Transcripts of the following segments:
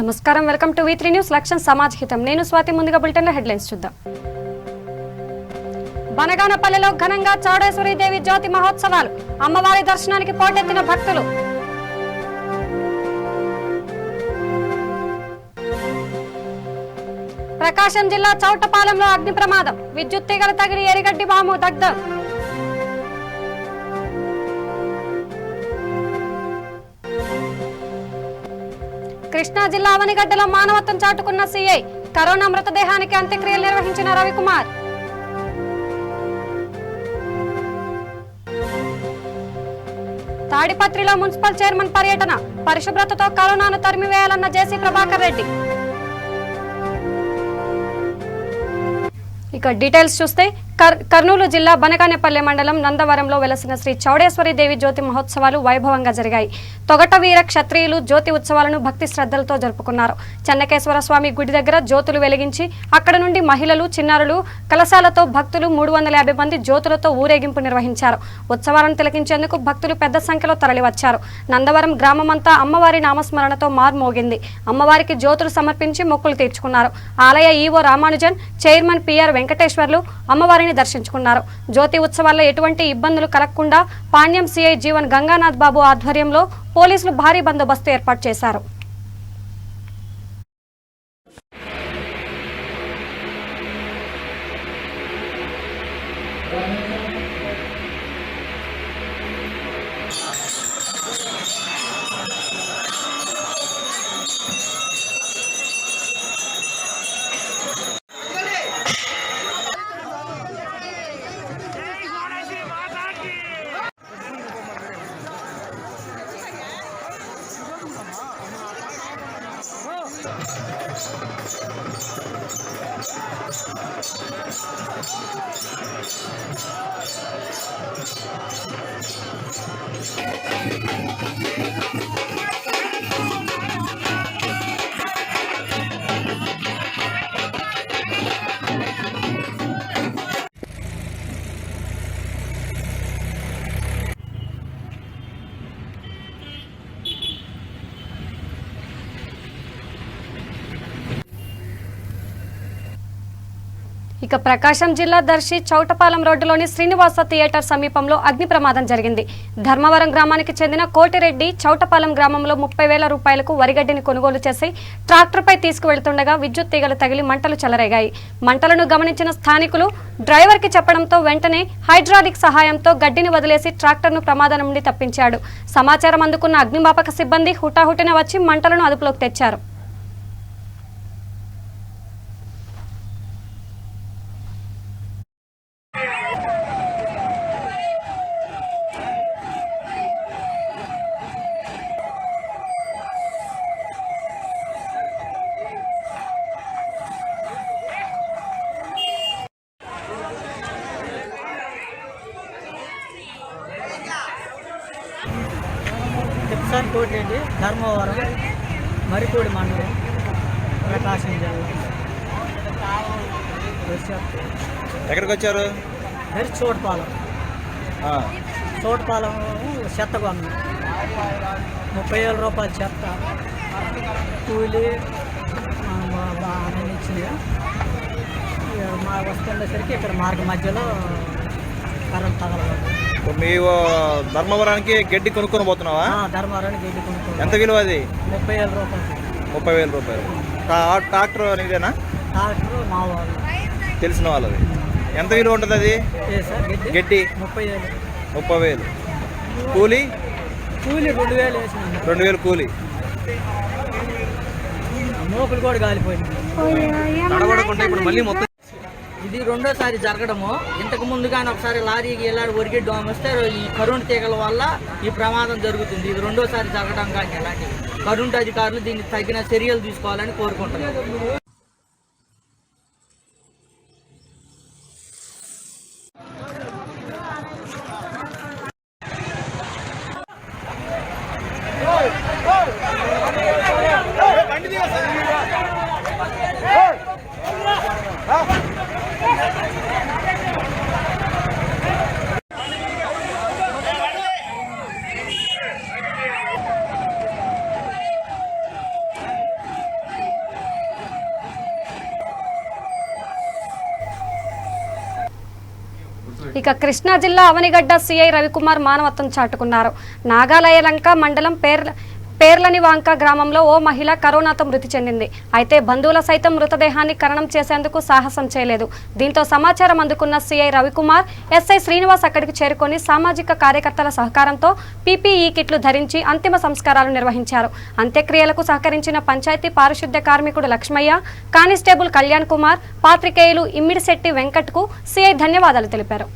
నమస్కారం, welcome to V3 news లక్ష్యం సమాజ్ హితం. నేను స్వాతి. ముందుగా బులెటిన్ల హెడ్లైన్స్ చూద్దాం. బనగానపల్లిలో ఘనంగా చౌడేశ్వరి దేవి జ్యోతి మహోత్సవాలు. అమ్మవారి దర్శనానికి పోటెత్తిన భక్తులు. ప్రకాశం జిల్లా చౌటపాలెంలో అగ్ని ప్రమాదం. విద్యుత్ తీగలు తగిలి ఎరిగడ్డి బాము దగ్ధం. కృష్ణా జిల్లా అవనిగడ్డలో మానవత్వం చాటుకున్న సీఐ. కరోనా మృతదేహానికి అంత్యక్రియలు నిర్వహించిన రవికుమార్. తాడిపత్రిలో మున్సిపల్ చైర్మన్ పర్యటన. పరిశుభ్రతతో కరోనాను తరిమివేయాలన్న జేసీ ప్రభాకర్ రెడ్డి. ఇక డీటెయిల్స్ చూస్తే కర్నూలు జిల్లా బనగానేపల్లి మండలం నందవరంలో వెలసిన శ్రీ చౌడేశ్వరి దేవి జ్యోతి మహోత్సవాలు వైభవంగా జరిగాయి. తొగట వీర క్షత్రియులు జ్యోతి ఉత్సవాలను భక్తి శ్రద్ధలతో జరుపుకున్నారు. చెన్నకేశ్వర స్వామి గుడి దగ్గర జ్యోతులు వెలిగించి అక్కడ నుండి మహిళలు, చిన్నారులు కలశాలతో భక్తులు 350 మంది జ్యోతులతో ఊరేగింపు నిర్వహించారు. ఉత్సవాలను తిలకించేందుకు భక్తులు పెద్ద సంఖ్యలో తరలివచ్చారు. నందవరం గ్రామమంతా అమ్మవారి నామస్మరణతో మార్మోగింది. అమ్మవారికి జ్యోతులు సమర్పించి మొక్కులు తీర్చుకున్నారు. ఆలయ EO Ramanujan, chairman PR Venkateswarlu అమ్మవారిని దర్శించుకున్నారు. జ్యోతి ఉత్సవాల్లో ఎటువంటి ఇబ్బందులు కలగకుండా పాణ్యం సిఐ జీవన్ గంగానాథ్ బాబు ఆధ్వర్యంలో పోలీసులు భారీ బందోబస్తు ఏర్పాటు చేశారు. ఇక ప్రకాశం జిల్లా దర్శి చౌటపాలెం రోడ్డులోని శ్రీనివాస థియేటర్ సమీపంలో అగ్ని ప్రమాదం జరిగింది. ధర్మవరం గ్రామానికి చెందిన కోటిరెడ్డి చౌటపాలెం గ్రామంలో 30,000 రూపాయలకు వరిగడ్డిని కొనుగోలు చేసి ట్రాక్టర్పై తీసుకువెళ్తుండగా విద్యుత్ తీగలు తగిలి మంటలు చెలరేగాయి. మంటలను గమనించిన స్థానికులు డ్రైవర్కి చెప్పడంతో వెంటనే హైడ్రాలిక్ సహాయంతో గడ్డిని వదిలేసి ట్రాక్టర్ను ప్రమాదం నుండి తప్పించాడు. సమాచారం అందుకున్న అగ్నిమాపక సిబ్బంది హుటాహుటిన వచ్చి మంటలను అదుపులోకి తెచ్చారు. కోటిరెడ్డి, ధర్మవరం, మరిపూడి మండలం, ప్రకాశం జిల్లా. ఎక్కడికి వచ్చారు? చోటపాలెం. చోటపాలెం చెత్త కొన్నాం. 30,000 రూపాయలు చెత్త కూలి బాగానే ఇచ్చింది. మా వస్తుండేసరికి ఇక్కడ మార్గ మధ్యలో కరెంట్ తగలదు. మేము ధర్మవరానికి గడ్డి కొనుక్కొని పోతున్నావా? ధర్మవరానికి గడ్డి కొనుక్కొని. ఎంత విలువ అది? 30,000 రూపాయలు. 30,000 రూపాయలు. ట్రాక్టర్ నీదేనా? ట్రాక్టర్ మా వాళ్ళు, తెలిసిన వాళ్ళది. ఎంత విలువ ఉంటుంది అది? గడ్డి 30,000. కూలి 2,000 వేసినాను. 2,000 కూలి. మోపులు కూడా కాలిపోయింది. నడవడకుండా ఇప్పుడు మళ్ళీ మొత్తం. ఇది రెండోసారి జరగడము. ఇంతకు ముందుగానే ఒకసారి లారీకి వెళ్ళాడు ఒరిగి డామ్ వస్తే ఈ కరెంటు తీగల వల్ల ఈ ప్రమాదం జరుగుతుంది. ఇది రెండోసారి జరగడం కానీ ఎలాంటి కరెంటు అధికారులు దీనికి తగిన చర్యలు తీసుకోవాలని కోరుకుంటున్నారు. ఇక కృష్ణా జిల్లా అవనిగడ్డ సిఐ రవికుమార్ మానవత్వం చాటుకున్నారు. నాగాలయలంక మండలం పేర్లనివాంక గ్రామంలో ఓ మహిళ కరోనాతో మృతి చెందింది. అయితే బంధువుల సైతం మృతదేహాన్ని ఖననం చేసేందుకు సాహసం చేయలేదు. దీంతో సమాచారం అందుకున్న సిఐ రవికుమార్, ఎస్ఐ శ్రీనివాస్ అక్కడికి చేరుకొని సామాజిక కార్యకర్తల సహకారంతో పీపీఈ కిట్లు ధరించి అంతిమ సంస్కారాలు నిర్వహించారు. అంత్యక్రియలకు సహకరించిన పంచాయతీ పారిశుద్ధ్య కార్మికుడు లక్ష్మయ్య, కానిస్టేబుల్ కళ్యాణ్ కుమార్, పాత్రికేయులు ఇమ్మిడిశెట్టి వెంకట్కు సిఐ ధన్యవాదాలు తెలిపారు.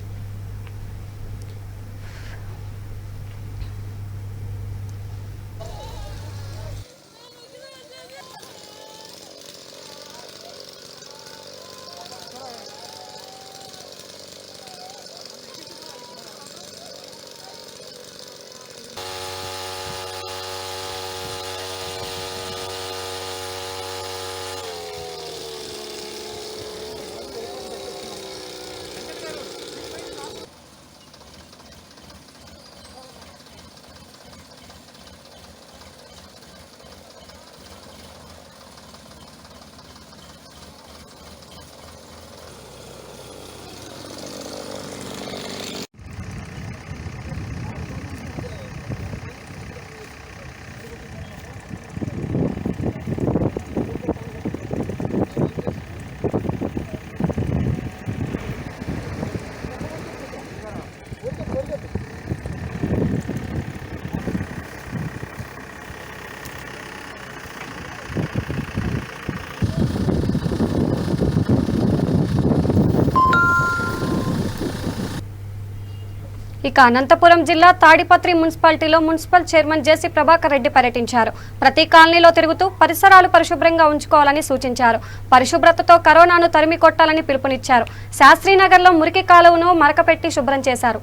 ఇక అనంతపురం జిల్లా తాడిపత్రి మున్సిపాలిటీలో మున్సిపల్ చైర్మన్ జేసీ ప్రభాకర్ రెడ్డి పర్యటించారు. ప్రతి కాలనీలో తిరుగుతూ పరిసరాలు పరిశుభ్రంగా ఉంచుకోవాలని సూచించారు. పరిశుభ్రతతో కరోనాను తరిమి కొట్టాలని పిలుపునిచ్చారు. శాస్త్రీనగర్లో మురికి కాలువను మరకపెట్టి శుభ్రం చేశారు.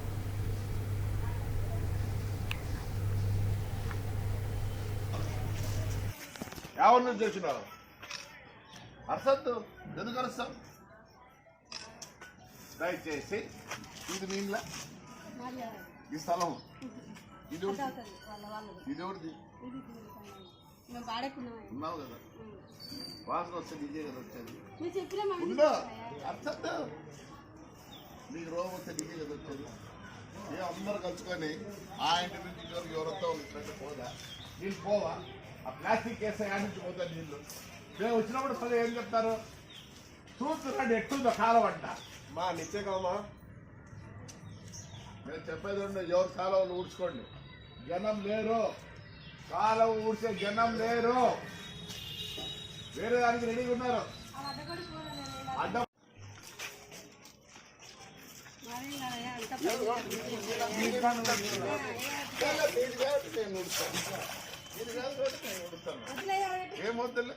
ఈ స్థలం ఇది ఎవరిది ఉన్నావు కదా, వాసన వస్తే నీకే కదా వచ్చేది. అర్థం నీకు రోగం వస్తే నీకే కదా వచ్చేది. ఏ అందరు కలుసుకొని ఆ ఇంటి నుంచి ఎవరితో పోదా నీళ్ళు పోవా, ఆ ప్లాస్టిక్ వేస్తే ఆ నుంచి పోతా నీళ్ళు. మేము వచ్చినప్పుడు పది ఏం చెప్తారు, చూస్తున్నాడు ఎట్టుందో కాలం అంట. మా నిత్య కామా నేను చెప్పేది ఉండే, ఎవరు కాలువలు ఊడ్చుకోండి, జనం లేరు, కాలువ ఊడ్చే జనం లేరు, వేరే దానికి రెడీగా ఉన్నారు. అడ్డం ఏమవుతుంది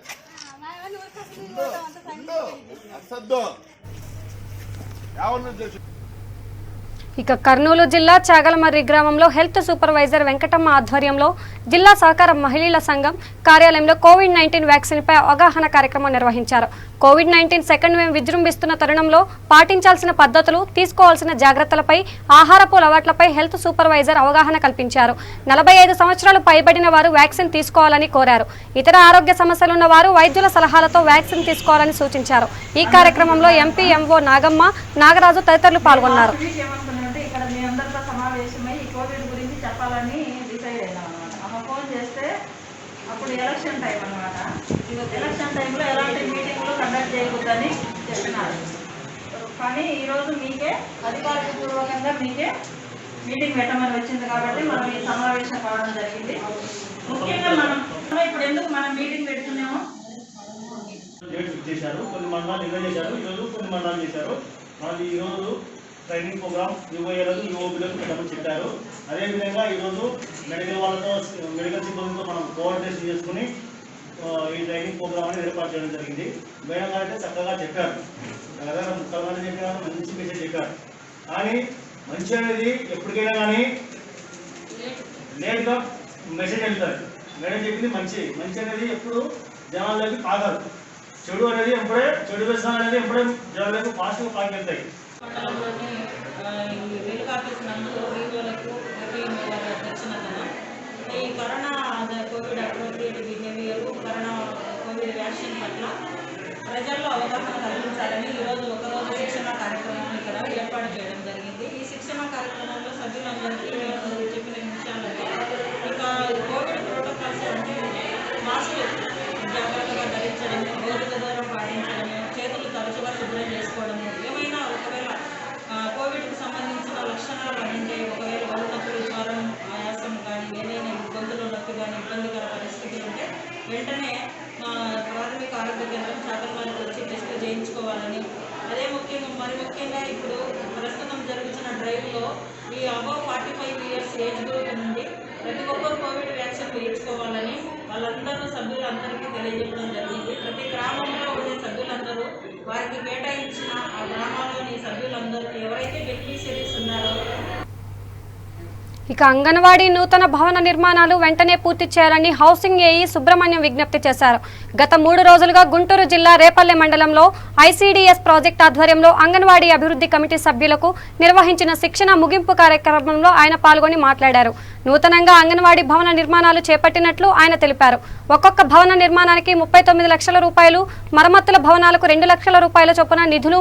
అసద్దు ఎవరిని చేసి. ఇక కర్నూలు జిల్లా చాగలమర్రి గ్రామంలో హెల్త్ సూపర్వైజర్ వెంకటమ్మ ఆధ్వర్యంలో జిల్లా సహకార మహిళల సంఘం కార్యాలయంలో కోవిడ్-19 వ్యాక్సిన్పై అవగాహన కార్యక్రమం నిర్వహించారు. కోవిడ్-19 సెకండ్ వేవ్ విజృంభిస్తున్న తరుణంలో పాటించాల్సిన పద్ధతులు, తీసుకోవాల్సిన జాగ్రత్తలపై, ఆహారపు అలవాట్లపై హెల్త్ సూపర్వైజర్ అవగాహన కల్పించారు. 45 సంవత్సరాలు పైబడిన వారు వ్యాక్సిన్ తీసుకోవాలని కోరారు. ఇతర ఆరోగ్య సమస్యలున్న వారు వైద్యుల సలహాలతో వ్యాక్సిన్ తీసుకోవాలని సూచించారు. ఈ కార్యక్రమంలో ఎంపీ ఎంఓ నాగమ్మ, నాగరాజు తదితరులు పాల్గొన్నారు. ఇక్కడ మీ అందరితో సమావేశమై ఈ కోవిడ్ గురించి చెప్పాలని డిసైడ్ అయినాం అనమాట. అమ్మ ఫోన్ చేస్తే అప్పుడు ఎలక్షన్ టైం అనమాట. ఎలక్షన్ టైంలో ఎలాంటి మీటింగ్లు కండక్ట్ చేయకూడదని చెప్పినారు. కానీ ఈరోజు మీకే అధికారపూర్వకంగా మీకే మీటింగ్ పెట్టమని వచ్చింది కాబట్టి మనం ఈ సమావేశం కావడం జరిగింది. ముఖ్యంగా మనం ఇప్పుడు ఎందుకు మనం మీటింగ్ పెడుతున్నామో చేశారు, కొన్ని మండలాలు నిర్ణయం చేశారు, ఈరోజు కొన్ని మండలాలు చేశారు. మనది ఈరోజు ట్రైనింగ్ ప్రోగ్రామ్ యువఏలకు యువకులకు పెట్టమని చెప్పారు. అదేవిధంగా ఈరోజు మెడికల్ సిబ్బందితో మనం కోఆర్డినేషన్ చేసుకుని ఈ ట్రైనింగ్ ప్రోగ్రామ్ అనేది ఏర్పాటు చేయడం జరిగింది. మేడం గారు అయితే చక్కగా చెప్పారు, దాదాపు 30 మంది చెప్పారు, మంచి మెసేజ్ చెప్పారు. కానీ మంచి అనేది ఎప్పటికైనా కానీ లేట్గా మెసేజ్ వెళ్తారు. మేడం చెప్పింది మంచి అనేది ఎప్పుడు జనాల్లోకి పాగదు. చెడు అనేది ఎప్పుడే చెడు వ్యసనం అనేది ఎప్పుడే జనాలకు ఫాస్ట్గా పాకి వెళ్తాయి. మండలంలోని వెలుకాఫీస్ నందు వీడియోలకు తెచ్చిన ఈ corona Covid appropriate behaviour, corona Covid vaccine పట్ల ప్రజల్లో అవగాహన కల్పించాలని ఈరోజు ఒకరోజు శిక్షణ కార్యక్రమం ఇక్కడ ఏర్పాటు చేయడం జరిగింది. ఈ శిక్షణ కార్యక్రమంలో సభ్యులందరికీ మేము చెప్పిన విషయాలంటే ఇక కోవిడ్ ప్రోటోకాల్స్ అంటే మాస్క్ జాగ్రత్తగా ధరించడం, భౌతిక దూరం పాటించడం, చేతులు తరచుగా శుభ్రం చేసుకోవడము, ఏమైనా ఒకవేళ కోవిడ్కి సంబంధించిన లక్షణాలు అంటే ఒకవేళ వలునొప్పులు, జ్వరం, ఆయాసం కానీ ఏదైనా గొంతులో నొప్పి కానీ ఇబ్బందికర పరిస్థితులు ఉంటే వెంటనే ప్రాథమిక ఆరోగ్య కేంద్రం చాకల్వారికి వచ్చి టెస్టులు చేయించుకోవాలని, అదే ముఖ్యంగా ఇప్పుడు ప్రస్తుతం జరుగుతున్న డ్రైవ్లో ఈ అబవ్ 45 ఇయర్స్ ఏజ్ గ్రూప్ నుండి ప్రతి ఒక్కరు కోవిడ్ వ్యాక్సిన్ వేయించుకోవాలని వాళ్ళందరూ సభ్యులందరికీ తెలియజెప్పడం జరిగింది. ప్రతి గ్రామంలో ఉండే సభ్యులందరూ వారికి కేటాయించిన ఆ గ్రామాల్లోని సభ్యులందరూ ఎవరైతే బెనిఫిషరీస్ ఉన్నారో ఇక అంగన్వాడీ నూతన భవన నిర్మాణాలు వెంటనే పూర్తి చేయాలని హౌసింగ్ ఏఈ సుబ్రహ్మణ్యం విజ్ఞప్తి చేశారు. గత 3 రోజులుగా గుంటూరు జిల్లా రేపల్లె మండలంలో ఐసీడీఎస్ ప్రాజెక్టు ఆధ్వర్యంలో అంగన్వాడీ అభివృద్ధి కమిటీ సభ్యులకు నిర్వహించిన శిక్షణ ముగింపు కార్యక్రమంలో ఆయన పాల్గొని మాట్లాడారు. నూతనంగా అంగన్వాడీ భవన నిర్మాణాలు చేపట్టినట్లు ఆయన తెలిపారు. ఒక్కొక్క భవన నిర్మాణానికి 39 లక్షల రూపాయలు, మరమ్మతుల భవనాలకు 2 లక్షల రూపాయల చొప్పున నిధులు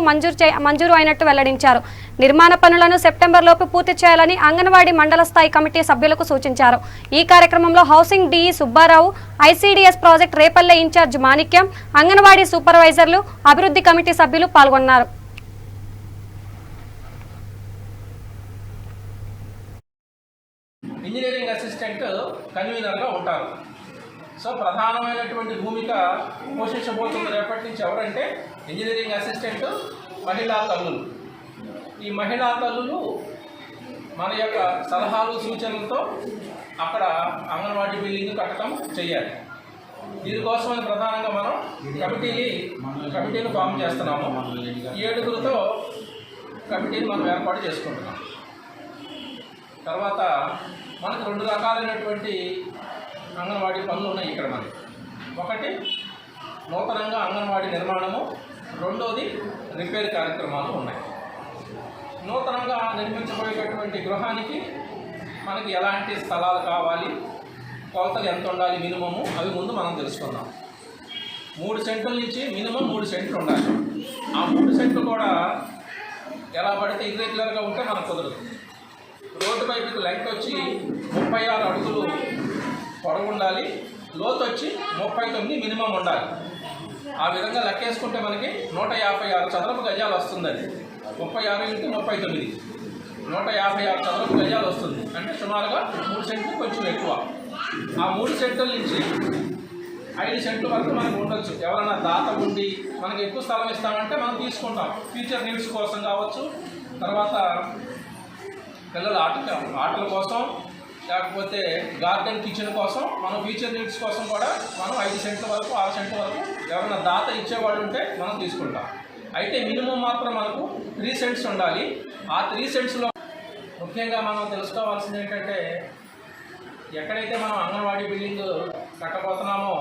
మంజూరు అయినట్టు వెల్లడించారు. నిర్మాణ పనులను సెప్టెంబర్లోపు పూర్తి చేయాలని అంగన్వాడీ మండల స్థాయి కమిటీ సభ్యులకు సూచించారు. ఈ కార్యక్రమంలో housing DE Subbarao, ICDS project Repalle incharge Manikyam, anganwadi సూపర్వైజర్లు, అభివృద్ధి కమిటీ సభ్యులు పాల్గొన్నారు. ఇంజనీరింగ్ అసిస్టెంట్ కన్వీనర్గా ఉంటారు. సో ప్రధానమైనటువంటి భూమిక పోషించబోతుంది రేపటి నుంచి ఎవరంటే ఇంజనీరింగ్ అసిస్టెంట్ మహిళా తల్లులు. ఈ మహిళా తల్లులు మన యొక్క సలహాలు సూచనలతో అక్కడ అంగన్వాడీ బిల్డింగ్ కట్టడం చేయాలి. దీనికోసమని ప్రధానంగా మనం కమిటీని ఫామ్ చేస్తున్నాము. 7గురితో కమిటీని మనం ఏర్పాటు చేసుకుంటున్నాం. తర్వాత మనకు 2 రకాలైనటువంటి అంగన్వాడీ పనులు ఉన్నాయి ఇక్కడ మనకి. ఒకటి నూతనంగా అంగన్వాడీ నిర్మాణము, రెండోది రిపేర్ కార్యక్రమాలు ఉన్నాయి. నూతనంగా నిర్మించబోయేటటువంటి గృహానికి మనకి ఎలాంటి స్థలాలు కావాలి, కొలతలు ఎంత ఉండాలి మినిమము, అవి ముందు మనం తెలుసుకుందాం. 3 సెంట్ల నుంచి మినిమం 3 సెంట్లు ఉండాలి. ఆ 3 సెంట్లు కూడా ఎలా పడితే ఇర్రెగ్యులర్గా ఉంటే మనకు కుదరదు. రోడ్డు పైపుకి లెంగ్త్ వచ్చి 36 అడుగులు పొడవు ఉండాలి, లోతు వచ్చి 39 మినిమం ఉండాలి. ఆ విధంగా లెక్కేసుకుంటే మనకి 156 చదరపు గజాలు వస్తుంది. అది 36 × 39 156 చదరపు గజాలు వస్తుంది. అంటే సుమారుగా 3 సెంట్లు కొంచెం ఎక్కువ. ఆ 3 సెంట్ల నుంచి 5 సెంట్ల వరకు మనకు ఉండొచ్చు. ఎవరైనా దాత ఉండి మనకి ఎక్కువ స్థలం ఇస్తామంటే మనం తీసుకుంటాం. ఫ్యూచర్ నీడ్స్ కోసం కావచ్చు, తర్వాత పిల్లల ఆటల కోసం, లేకపోతే గార్డెన్ కిచెన్ కోసం, మనం ఫ్యూచర్ నీడ్స్ కోసం కూడా మనం 5 సెంట్ల వరకు 6 సెంట్ల వరకు ఎవరైనా దాత ఇచ్చేవాడు ఉంటే మనం తీసుకుంటాం. అయితే మినిమం మాత్రం మనకు 3 సెంట్స్ ఉండాలి. ఆ 3 సెంట్స్లో ముఖ్యంగా మనం తెలుసుకోవాల్సింది ఏంటంటే ఎక్కడైతే మనం అంగన్వాడీ బిల్డింగ్ కట్టబోతున్నామో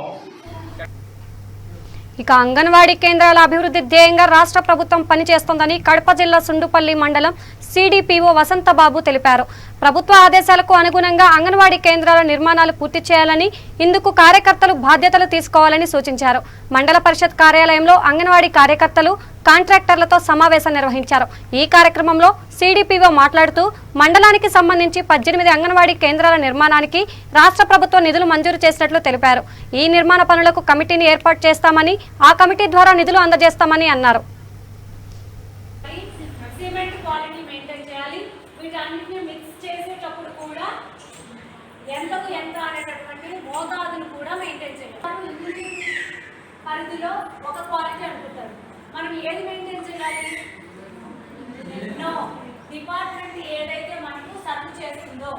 ఇక అంగన్వాడీ కేంద్రాల అభివృద్ధి ధ్యేయంగా రాష్ట్ర ప్రభుత్వం పనిచేస్తోందని కడప జిల్లా సుండుపల్లి మండలం సిడిపిఓ వసంతబాబు తెలిపారు. ప్రభుత్వ ఆదేశాలకు అనుగుణంగా అంగన్వాడీ కేంద్రాల నిర్మాణాలు పూర్తి చేయాలని, ఇందుకు కార్యకర్తలు బాధ్యతలు తీసుకోవాలని సూచించారు. మండల పరిషత్ కార్యాలయంలో అంగన్వాడీ కార్యకర్తలు, కాంట్రాక్టర్లతో సమావేశం నిర్వహించారు. ఈ కార్యక్రమంలో సిడిపిఓ మాట్లాడుతూ మండలానికి సంబంధించి 18 అంగన్వాడీ కేంద్రాల నిర్మాణానికి రాష్ట్ర ప్రభుత్వం నిధులు మంజూరు చేసినట్లు తెలిపారు. ఈ నిర్మాణ పనులకు కమిటీని ఏర్పాటు చేస్తామని, ఆ కమిటీ ద్వారా నిధులు అందజేస్తామని అన్నారు. వీటన్నిటిని మిక్స్ చేసేటప్పుడు కూడా ఎంతకు ఎంత అనేటటువంటి మోతాదును కూడా మెయింటైన్ చేయాలి. పరిధిలో ఒక క్వాలిటీ అనుకుంటారు. మనం ఏది మెయింటైన్ చేయాలి? నో డిపార్ట్మెంట్ ఏదైతే మనకు సర్వ్ చేస్తుందో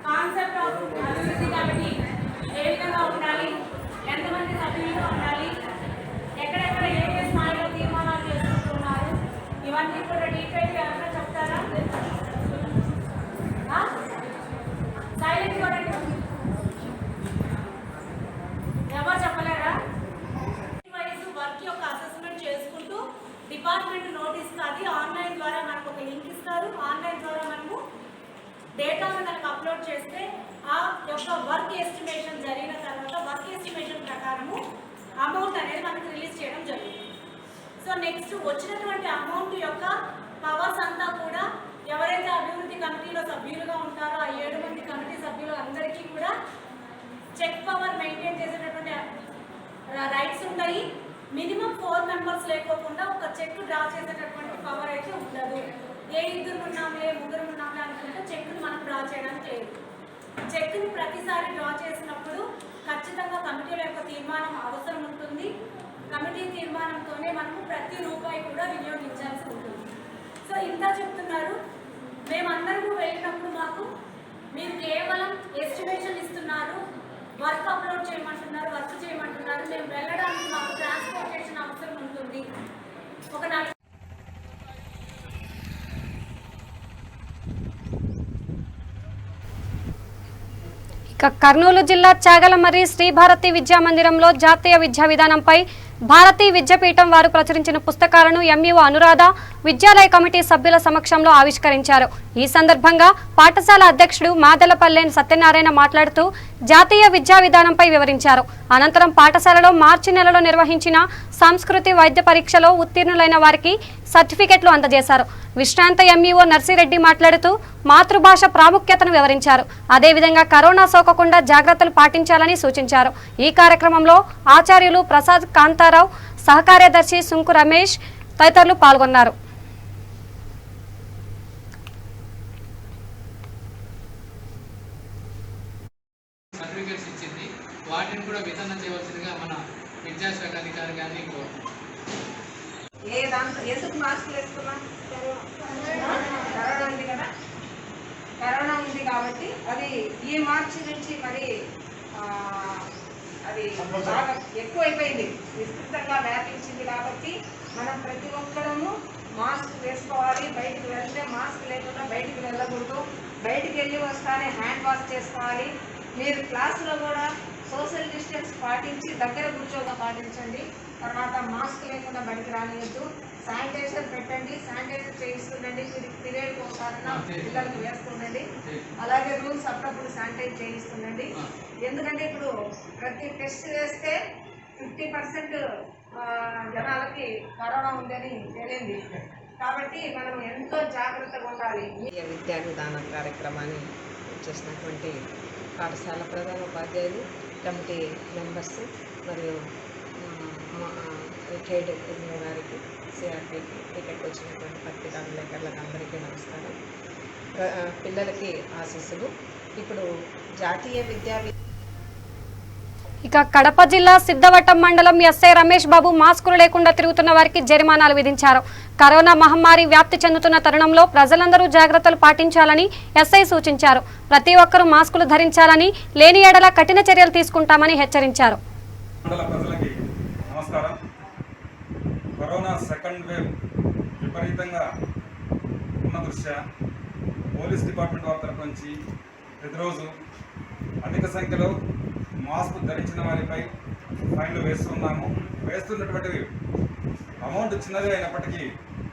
కాన్సెప్ట్ ఆఫ్ అభివృద్ధి కమిటీ ఏ విధంగా ఉండాలి, ఎంతమంది సభ్యులుగా ఉండాలి, ఎక్కడెక్కడ ఏ స్థాయిలో తీర్మానాలు చేసుకుంటున్నారు, ఇవన్నీ కూడా డీటెయిల్ ఎవరైనా చెప్తారా? సైలెంట్ కూడా ఎవరు చెప్పలేరా? వైజ్ వర్క్ యొక్క అసెస్మెంట్ చేసుకుంటూ డిపార్ట్మెంట్ నోటీస్ అది ఆన్లైన్ ద్వారా మనకు ఒక లింక్ ఇస్తారు. ఆన్లైన్ ద్వారా మనము డేటాను మనకు అప్లోడ్ చేస్తే ఆ యొక్క వర్క్ ఎస్టిమేషన్ జరిగిన తర్వాత వర్క్ ఎస్టిమేషన్ ప్రకారము అమౌంట్ అనేది మనకు రిలీజ్ చేయడం జరుగుతుంది. సో నెక్స్ట్ వచ్చినటువంటి అమౌంట్ యొక్క పవర్స్ అంతా కూడా ఎవరైతే అభివృద్ధి కమిటీలో సభ్యులుగా ఉంటారో ఆ 7 మంది కమిటీ సభ్యులు అందరికీ కూడా చెక్ పవర్ మెయింటైన్ చేసేటటువంటి రైట్స్ ఉంటాయి. మినిమం 4 మెంబర్స్ లేకోకుండా ఒక చెక్ డ్రా చేసేటటువంటి పవర్ అయితే ఉండదు. ఏ 2 ఉన్నాంలే 3 ఉన్నాంలే అనుకుంటే చెక్ని మనం డ్రా చేయడానికి లేదు. చెక్ని ప్రతిసారి డ్రా చేసినప్పుడు ఖచ్చితంగా కమిటీల యొక్క తీర్మానం అవసరం ఉంటుంది. కమిటీ తీర్మానంతోనే మనము ప్రతి రూపాయి కూడా వినియోగించాల్సి ఉంటుంది. సో ఇంత చెప్తున్నారు. మేమందరూ వెళ్ళినప్పుడు మాకు మీరు కేవలం ఎస్టిమేషన్ ఇస్తున్నారు, వర్క్ అప్లోడ్ చేయమంటున్నారు, వర్క్ చేయమంటున్నారు. మేము వెళ్ళడానికి మాకు ట్రాన్స్పోర్టేషన్ అవసరం ఉంటుంది. ఒక కర్నూలు జిల్లా చాగలమర్రి శ్రీ భారతి విద్యా మందిరంలో జాతీయ విద్యా విధానంపై భారతీ విద్యాపీఠం వారు ప్రచురించిన పుస్తకాలను ఎంఈఓ అనురాధ విద్యాలయ కమిటీ సభ్యుల సమక్షంలో ఆవిష్కరించారు. ఈ సందర్భంగా పాఠశాల అధ్యక్షుడు మాదలపల్లె సత్యనారాయణ మాట్లాడుతూ జాతీయ విద్యా విధానంపై వివరించారు. అనంతరం పాఠశాలలో మార్చి నెలలో నిర్వహించిన సంస్కృతి వైద్య పరీక్షలో ఉత్తీర్ణులైన వారికి సర్టిఫికెట్లు అందజేశారు. విశ్రాంత ఎంఈఓ నర్సిరెడ్డి మాట్లాడుతూ మాతృభాష ప్రాముఖ్యతను వివరించారు. అదేవిధంగా కరోనా సోకకుండా జాగ్రత్తలు పాటించాలని సూచించారు. ఈ కార్యక్రమంలో ఆచార్యులు ప్రసాద్ కాంతారావు, సహకార్యదర్శి సుంకు రమేష్ తదితరులు పాల్గొన్నారు. సర్టిఫికేట్స్ ఇచ్చింది, వాటిని కూడా వితరణ చేయవలసిందిగా మన విద్యాశాఖ అధికారి గారిని ఎందుకు మాస్కులు వేసుకున్నా? కరోనా ఉంది కదా, కరోనా ఉంది కాబట్టి అది ఈ మార్చి నుంచి మరి అది బాగా ఎక్కువైపోయింది, విస్తృతంగా వ్యాపించింది. కాబట్టి మనం ప్రతి ఒక్కరము మాస్క్ వేసుకోవాలి. బయటికి వెళ్తే మాస్క్ లేకుండా బయటికి వెళ్ళకూడదు. బయటికి వెళ్ళి వస్తానే హ్యాండ్ వాష్ చేసుకోవాలి. మీరు క్లాసులో కూడా సోషల్ డిస్టెన్స్ పాటించి దగ్గర కూర్చోగా పాటించండి. తర్వాత మాస్క్ లేకుండా బయటికి రానియద్దు. శానిటైజర్ పెట్టండి, శానిటైజర్ చేయిస్తుండండి. పీరియడ్కి ఒకసారైనా పిల్లలకు వేస్తుండండి. అలాగే రూమ్స్ అప్పుడప్పుడు శానిటైజ్ చేయిస్తుండండి. ఎందుకంటే ఇప్పుడు ప్రతి టెస్ట్ వేస్తే 50% జనాలకి కరోనా ఉందని తేలింది. కాబట్టి మనం ఎంతో జాగ్రత్తగా ఉండాలి. విద్యా విధాన కార్యక్రమాన్ని చేసినటువంటి పాఠశాల ప్రధాన ఉపాధ్యాయులు, కమిటీ మెంబర్స్ మరియు రిటైర్డ్ ఎంఈఓ గారికి, సిఆర్పీకి, ఇక్కడికి వచ్చినటువంటి పత్రికా విలేకరులకు అందరికీ నమస్కారం. పిల్లలకి ఆశీస్సులు. ఇప్పుడు జాతీయ ఇక కడప జిల్లా సిద్ధవటం మండలం ఎస్ఐ రమేష్ బాబు మాస్కులు లేకుండా తిరుగుతున్న వారికి జరిమానాలు విధించారు. కరోనా మహమ్మారి వ్యాప్తి చెందుతున్న తరుణంలో ప్రజలందరూ జాగ్రత్తలు పాటించాలని ఎస్ఐ సూచించారు. ప్రతి ఒక్కరూ మాస్కులు ధరించాలని, లేని ఎడల కఠిన చర్యలు తీసుకుంటామని హెచ్చరించారు. కరోనా సెకండ్ వేవ్ విపరీతంగా ఉన్న దృష్ట్యా పోలీస్ డిపార్ట్మెంట్ వారి తరఫు నుంచి ప్రతిరోజు అధిక సంఖ్యలో మాస్క్ ధరించిన వారిపై ఫైన్లు వేస్తున్నటువంటి అమౌంట్ చిన్నదే అయినప్పటికీ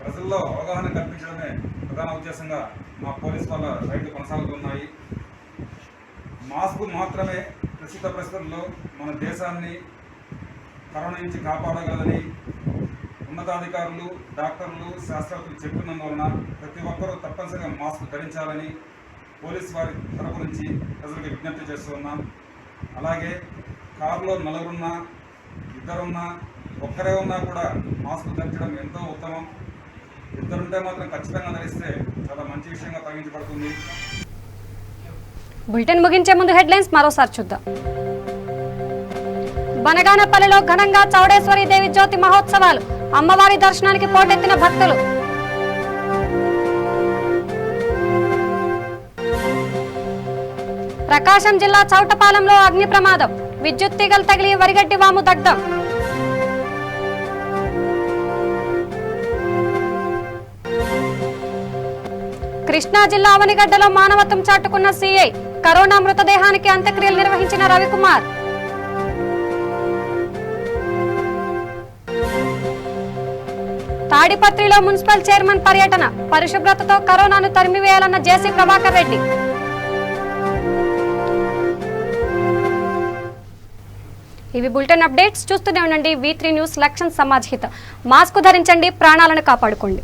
ప్రజల్లో అవగాహన కల్పించడమే ప్రధాన ఉద్దేశంగా మా పోలీస్ వాళ్ళ రైళ్లు కొనసాగుతున్నాయి. మాస్క్ మాత్రమే ప్రస్తుత పరిస్థితుల్లో మన దేశాన్ని కరోనా నుంచి కాపాడగలని ఉన్నతాధికారులు, డాక్టర్లు, శాస్త్రజ్ఞులు చెప్తున్నందువలన ప్రతి ఒక్కరూ తప్పనిసరిగా మాస్క్ ధరించాలని పోలీస్ వారి తరపు నుంచి ప్రజలకు విజ్ఞప్తి చేస్తున్నాం. అలాగే కారులో 4 ఉన్నా, 2 ఉన్నా, ఒక్కరే ఉన్నా కూడా మాస్క్ ధరించడం ఎంతో ఉత్తమం. 2 ఉంటే మాత్రం ఖచ్చితంగా ధరిస్తే చాలా మంచి విషయంగా పరిగణించబడుతుంది. బులెటిన్ ముగించే ముందు హెడ్లైన్స్ మరోసారి చూద్దాం. బనగానపల్లిలో ఘనంగా చౌడేశ్వరి దేవి జ్యోతి మహోత్సవాలు, అమ్మవారి దర్శనానికి పోటెత్తిన భక్తులు. ప్రకాశం జిల్లా చౌటపాలెంలో అగ్ని ప్రమాదం, విద్యుత్ తీగలు తగిలి వరిగడ్డి వాము దగ్ధం. కృష్ణా జిల్లా అవనిగడ్డలో మానవత్వం చాటుకున్న సీఐ, కరోనా మృతదేహానికి అంత్యక్రియలు నిర్వహించిన రవికుమార్. తాడిపత్రిలో మున్సిపల్ చైర్మన్ పర్యటన, పరిశుభ్రతతో కరోనాను తరిమివేయాలన్న జేసీ ప్రభాకర్ రెడ్డి. ఇవి బులెటిన్ అప్డేట్స్. చూస్తూనే ఉండండి V3 న్యూస్. లక్ష్యం సమాజ్ హిత. మాస్క్ ధరించండి, ప్రాణాలను కాపాడుకోండి.